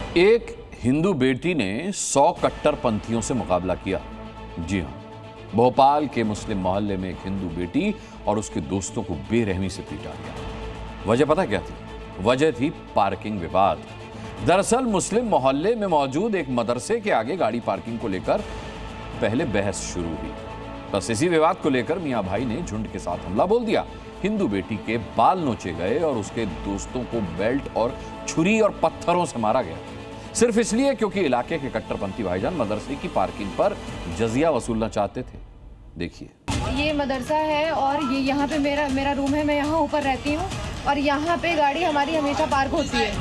एक हिंदू बेटी ने 100 कट्टरपंथियों से मुकाबला किया। जी हां, भोपाल के मुस्लिम मोहल्ले में एक हिंदू बेटी और उसके दोस्तों को बेरहमी से पीटा गया। वजह पता क्या थी? वजह थी पार्किंग विवाद। दरअसल मुस्लिम मोहल्ले में मौजूद एक मदरसे के आगे गाड़ी पार्किंग को लेकर पहले बहस शुरू हुई। बस इसी विवाद को लेकर मियां भाई ने झुंड के साथ हमला बोल दिया। हिंदू बेटी के बाल नोचे गए और उसके दोस्तों को बेल्ट और छुरी और पत्थरों से मारा गया, सिर्फ इसलिए क्योंकि इलाके के कट्टरपंथी भाईजान मदरसे की पार्किंग पर जजिया वसूलना चाहते थे। देखिए, ये मदरसा है और ये यहाँ पे मेरा रूम है। मैं यहाँ ऊपर रहती हूँ और यहाँ पे गाड़ी हमारी हमेशा पार्क होती है।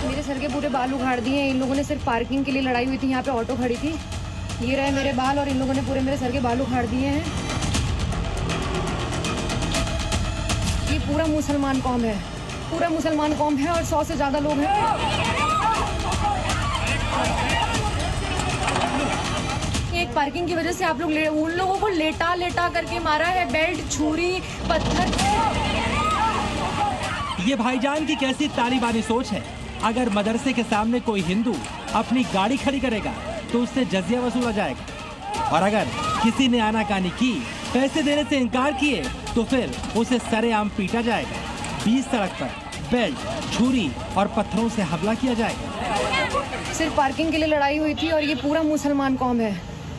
मेरे सर के पूरे बाल उखाड़ दिए। इन लोगों ने सिर्फ पार्किंग के लिए लड़ाई हुई थी। यहाँ पे ऑटो खड़ी थी, ये रहे मेरे बाल और इन लोगों ने पूरे मेरे सर के बाल उखाड़ दिए हैं। ये पूरा मुसलमान कौम है, पूरा मुसलमान कौम है और 100 से ज़्यादा लोग हैं। एक पार्किंग की वजह से आप लोग उन लोगों को लेटा करके मारा है, बेल्ट, छुरी, पत्थर। ये भाईजान की कैसी तालिबानी सोच है। अगर मदरसे के सामने कोई हिंदू अपनी गाड़ी खड़ी करेगा तो उससे जजिया वसूला जाएगा, और अगर किसी ने आनाकानी की, पैसे देने से इनकार किए, तो फिर उसे सरेआम पीटा जाएगा। बीच सड़क पर बेल्ट, छुरी और पत्थरों से हमला किया जाएगा। सिर्फ पार्किंग के लिए लड़ाई हुई थी और ये पूरा मुसलमान कौम है,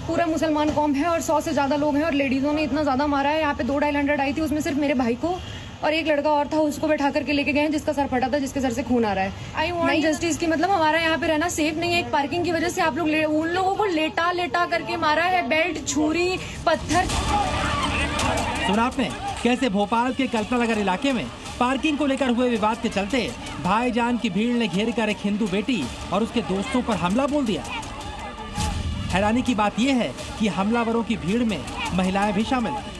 पूरा मुसलमान कौम है और 100 से ज़्यादा लोग हैं और लेडीज़ों ने इतना ज़्यादा मारा है। यहाँ पे 2 डायलैंडर आई थी, उसमें सिर्फ मेरे भाई को और एक लड़का और था, उसको बैठा करके लेके गए हैं जिसका सर फटा था, जिसके सर से खून आ रहा है। आई वांट जस्टिस की मतलब हमारा यहाँ पे रहना सेफ नहीं है। एक पार्किंग की वजह से आप लोग उन लोगों को लेटा करके मारा है, बेल्ट, छुरी, पत्थर। सुना आपने कैसे भोपाल के कल्पना नगर इलाके में पार्किंग को लेकर हुए विवाद के चलते भाईजान की भीड़ ने घेर कर एक हिंदू बेटी और उसके दोस्तों पर हमला बोल दिया। हैरानी की बात यह है कि हमलावरों की भीड़ में महिलाएं भी शामिल हैं।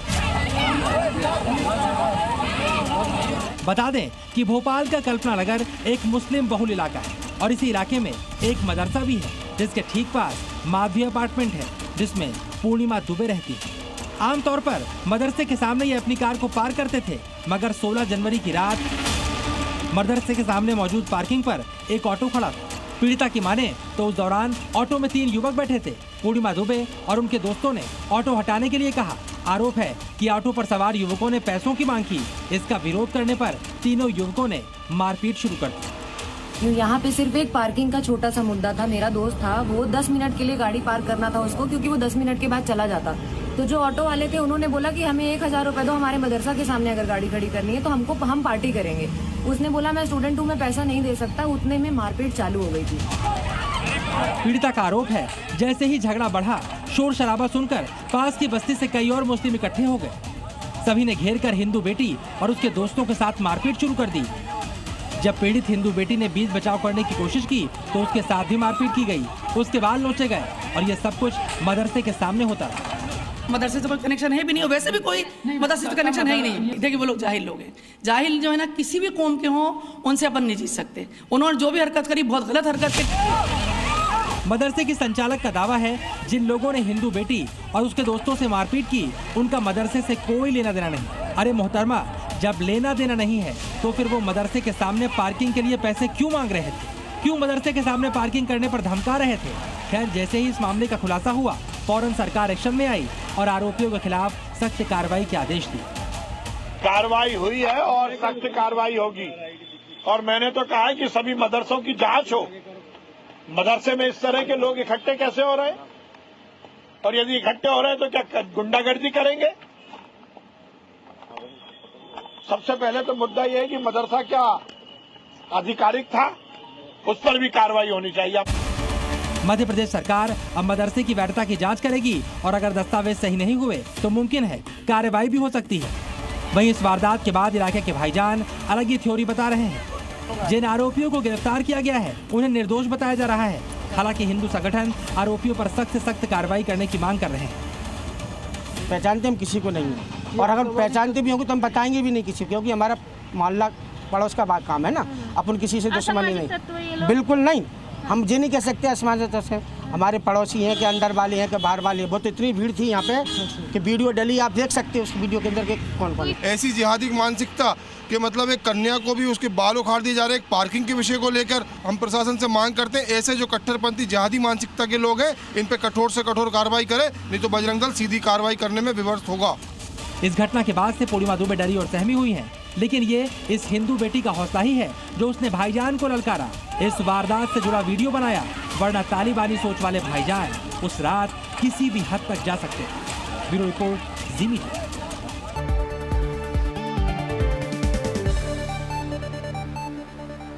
बता दें कि भोपाल का कल्पना नगर एक मुस्लिम बहुल इलाका है और इसी इलाके में एक मदरसा भी है, जिसके ठीक पास माधवी अपार्टमेंट है, जिसमें पूर्णिमा दुबे रहती है। आमतौर पर मदरसे के सामने ये अपनी कार को पार्क करते थे, मगर 16 जनवरी की रात मदरसे के सामने मौजूद पार्किंग पर एक ऑटो खड़ा था। पीड़िता की माने तो उस दौरान ऑटो में 3 युवक बैठे थे। पूर्णिमा दुबे और उनके दोस्तों ने ऑटो हटाने के लिए कहा। आरोप है कि ऑटो पर सवार युवकों ने पैसों की मांग की। इसका विरोध करने पर तीनों युवकों ने मारपीट शुरू कर दी। यहाँ पे सिर्फ एक पार्किंग का छोटा सा मुद्दा था। मेरा दोस्त था, वो 10 मिनट के लिए गाड़ी पार्क करना था उसको, क्योंकि वो 10 मिनट के बाद चला जाता। तो जो ऑटो वाले थे उन्होंने बोला कि हमें 1000 रुपए दो, हमारे मदरसा के सामने अगर गाड़ी खड़ी करनी है तो हम पार्टी करेंगे। उसने बोला मैं स्टूडेंट हूँ, मैं पैसा नहीं दे सकता। उतने में मारपीट चालू हो गई थी। पीड़िता का आरोप है जैसे ही झगड़ा बढ़ा, शोर शराबा सुनकर पास की बस्ती से कई और मुस्लिम इकट्ठे हो गए। सभी ने घेर कर हिंदू बेटी और उसके दोस्तों के साथ मारपीट शुरू कर दी। जब पीड़ित हिंदू बेटी ने बीच बचाव करने की कोशिश की तो उसके साथ भी मारपीट की गई, उसके बाल नोचे गए और ये सब कुछ मदरसे के सामने होता रहा। मदरसे से कोई कनेक्शन है भी नहीं और वैसे भी कोई मदरसे से कनेक्शन है ही नहीं। देखिए वो लोग जाहिल लोग हैं। जाहिल जो है ना, किसी भी कौम के हों, उनसे अपन नहीं जीत सकते। उन्होंने जो भी हरकत करी बहुत गलत हरकत की। मदरसे की संचालक का दावा है जिन लोगों ने हिंदू बेटी और उसके दोस्तों से मारपीट की, उनका मदरसे से कोई लेना देना नहीं। अरे मोहतरमा, जब लेना देना नहीं है तो फिर वो मदरसे के सामने पार्किंग के लिए पैसे क्यों मांग रहे थे? क्यों मदरसे के सामने पार्किंग करने पर धमका रहे थे? खैर, जैसे ही इस मामले का खुलासा हुआ, फौरन सरकार एक्शन में आई और आरोपियों के खिलाफ सख्त कार्रवाई के आदेश दिए। कार्रवाई हुई है और सख्त कार्रवाई होगी। और मैंने तो कहा है कि सभी मदरसों की जांच हो। मदरसे में इस तरह के लोग इकट्ठे कैसे हो रहे हैं, और यदि इकट्ठे हो रहे हैं तो क्या गुंडागर्दी करेंगे? सबसे पहले तो मुद्दा यह है कि मदरसा क्या आधिकारिक था, उस पर भी कार्रवाई होनी चाहिए। मध्य प्रदेश सरकार अब मदरसे की वैधता की जांच करेगी और अगर दस्तावेज सही नहीं हुए तो मुमकिन है कार्रवाई भी हो सकती है। वहीं इस वारदात के बाद इलाके के भाईजान अलग ही थ्योरी बता रहे हैं। जिन आरोपियों को गिरफ्तार किया गया है उन्हें निर्दोष बताया जा रहा है। हालांकि हिंदू संगठन आरोपियों पर सख्त से सख्त कार्रवाई करने की मांग कर रहे हैं। पहचानते हम किसी को नहीं है, और अगर पहचानते भी होंगे तो हम बताएंगे भी नहीं किसी, क्योंकि हमारा मोहल्ला पड़ोस का काम है ना। अपन किसी से दुश्मनी नहीं, बिल्कुल नहीं। हम ये नहीं कह सकते आसमान से हमारे पड़ोसी हैं कि अंदर वाले हैं कि बाहर वाले, बहुत इतनी भीड़ थी यहाँ पे कि वीडियो डली, आप देख सकते हैं उस वीडियो के अंदर के कौन कौन। ऐसी जिहादी मानसिकता कि मतलब एक कन्या को भी उसके बाल उखाड़ दिए जा रहे हैं। एक पार्किंग के विषय को लेकर हम प्रशासन से मांग करते हैं, ऐसे जो कट्टरपंथी जिहादी मानसिकता के लोग हैं इन पे कठोर से कठोर कार्रवाई करे, नहीं तो बजरंग दल सीधी कार्रवाई करने में विवश होगा। इस घटना के बाद से पूर्णिमा दुबे डरी और सहमी हुई हैं, लेकिन ये इस हिंदू बेटी का हौसला ही है जो उसने भाईजान को ललकारा, इस वारदात से जुड़ा वीडियो बनाया, वरना तालिबानी सोच वाले भाईजान उस रात किसी भी हद तक जा सकते। ब्यूरो रिपोर्ट, जी मीडिया।